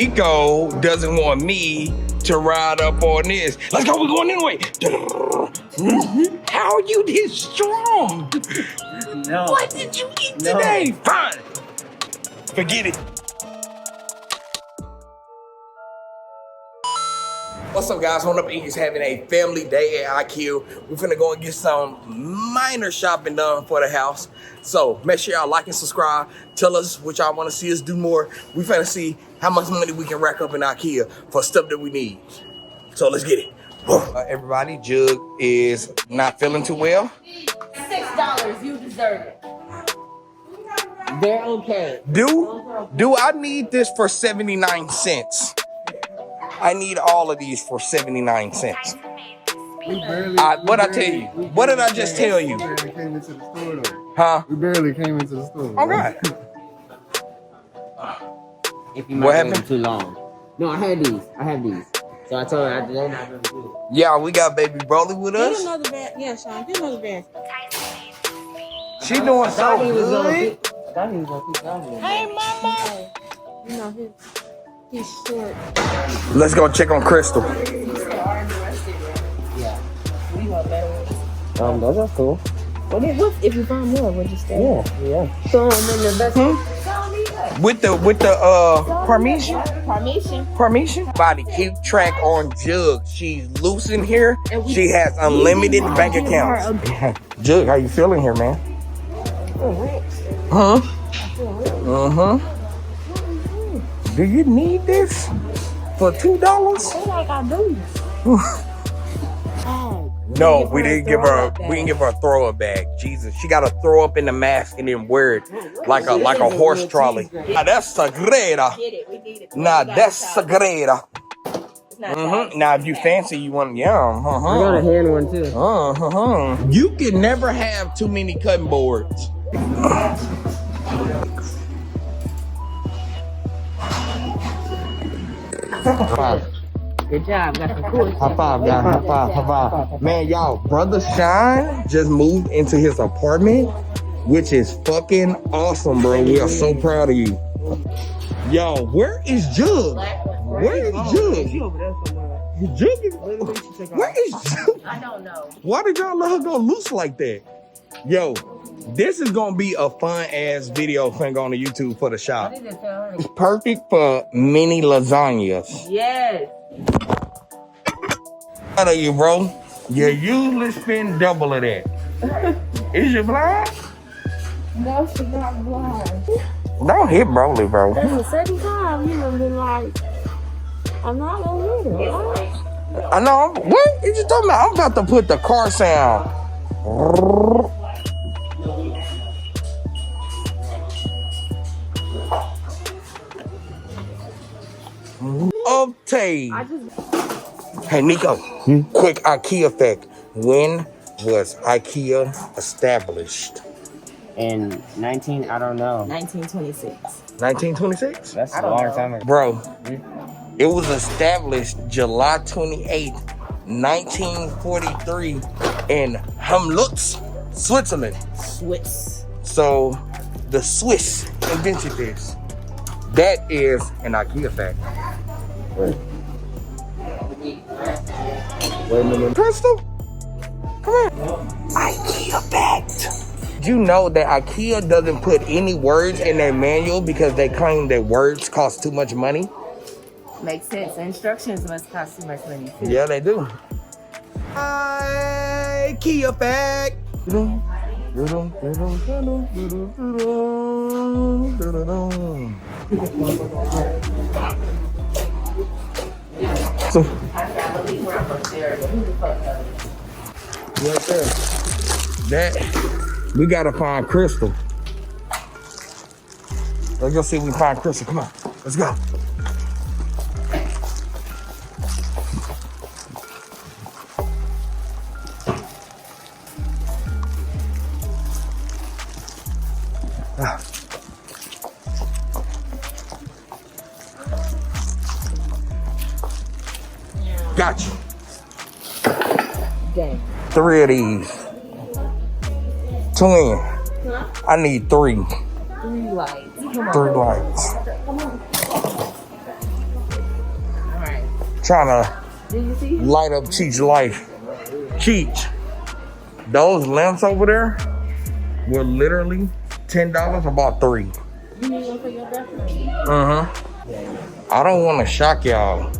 Nico doesn't want me to ride up on this. Let's go, we're going anyway. How are you this strong? No. What did you eat today? Fine. Forget it. What's up, guys? One up is having a family day at IKEA. We're finna go and get some minor shopping done for the house. So make sure y'all like and subscribe. Tell us what y'all want to see us do more. We finna see how much money we can rack up in IKEA for stuff that we need. So let's get it. Everybody, Jug is not feeling too well. $6, you deserve it. They're okay. Do I need this for 79 cents? I need all of these for 79 cents. What I tell you? What did I just tell you? We barely came into the store though. Huh? We barely came into the store. All right. If you might wait too long. No, I have these. So I told her they're not gonna do it. Yeah, we got baby Broly with us. Get another bag. Yeah, Sean, get another bag. She doing so good. I thought he was gonna keep going. Hey, mama. You know, he's short. Let's go check on Crystal. Yeah. We want better ones. Those are cool. What if you find more, we'll just stay. Yeah. So and then the best With the Parmesan. Body keep track on Jug. She's loose in here. She has unlimited bank accounts. Jug, how you feeling here, man? Huh? Do you need this for $2? I feel like I do. No, we didn't give her. We didn't give her a throw up bag. Jesus, she got to throw up in the mask and then wear it like a horse trolley. Nah, that's sagrada. Nah, that's sagrada. Now, if you fancy, you want I got a hand one too. You can never have too many cutting boards. Good job, got some cool. High five, guys. High five. Man, y'all, Brother Shine just moved into his apartment, which is fucking awesome, bro. We are so proud of you. Yo, where is Jug? Where is Jug? She over there somewhere. Jug is, where is Jug? I don't know. Why did y'all let her go loose like that? Yo, this is gonna be a fun ass video thing on the YouTube for the shop. It's perfect for mini lasagnas. Yes. Proud of you, bro. You usually spend double of that. Is you blind? No, she's not blind. Don't hit Broly, bro. That's the second time you have been like, I'm not gonna hit her. Right? I know. What? You just talking about? I'm about to put the car sound. Uptake. Hey, Nico. Quick IKEA fact. When was IKEA established? In I don't know. 1926. 1926? That's a long time ago. Bro, it was established July 28th, 1943 in Hamlutz, Switzerland. Swiss. So the Swiss invented this. That is an IKEA fact. Wait a minute. Crystal? Come here. IKEA fact. Did you know that IKEA doesn't put any words in their manual because they claim that words cost too much money? Makes sense. Instructions must cost too much money too. Yeah, they do. IKEA fact. So, right there. That we gotta find Crystal. Let's go see if we can find Crystal. Come on, let's go. Got you. Dang. 3 of these. Twin. Huh? I need 3. 3 lights. Come on. 3 lights. Trying to Did you see him? light up Cheech's life. Cheech, those lamps over there were literally $10. I bought 3. You need one for your girlfriend? I don't want to shock y'all,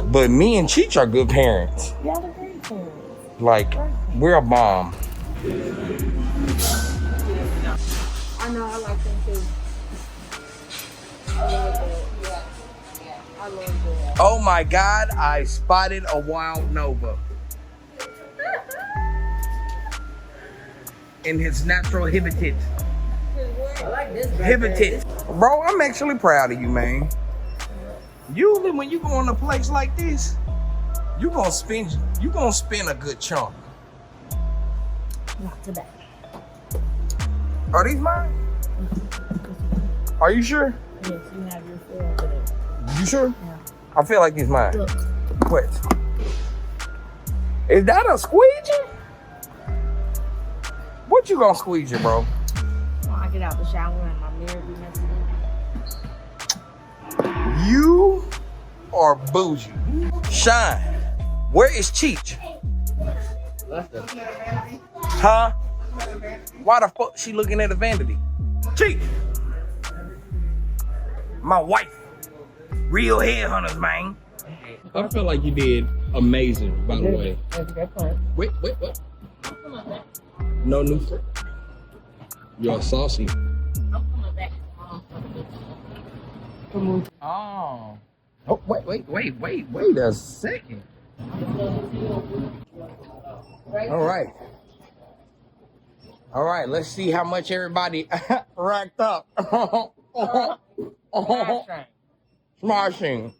but me and Cheech are good parents. Y'all are great parents. Like, we're a bomb. I know, I like them too. I love that. Yeah. I love that. Oh my God, I spotted a wild Nova. In his natural habitat. I like this Habitat. Bro, I'm actually proud of you, man. Usually when you go in a place like this, you gonna spend a good chunk. Not today. Are these mine? Are you sure? Yes, you have your four over there. You sure? Yeah. I feel like these mine. Look. What? Is that a squeegee? What you gonna squeegee, bro? When I get out the shower and my mirror be messing up. You are bougie. Shine, where is Cheech? Huh? Why the fuck she looking at the vanity? Cheech! My wife. Real headhunters, man. I feel like you did amazing, by the way. Wait, what? No new fruit. You're saucy. Oh. Oh, wait a second. All right, let's see how much everybody racked up. Smashing.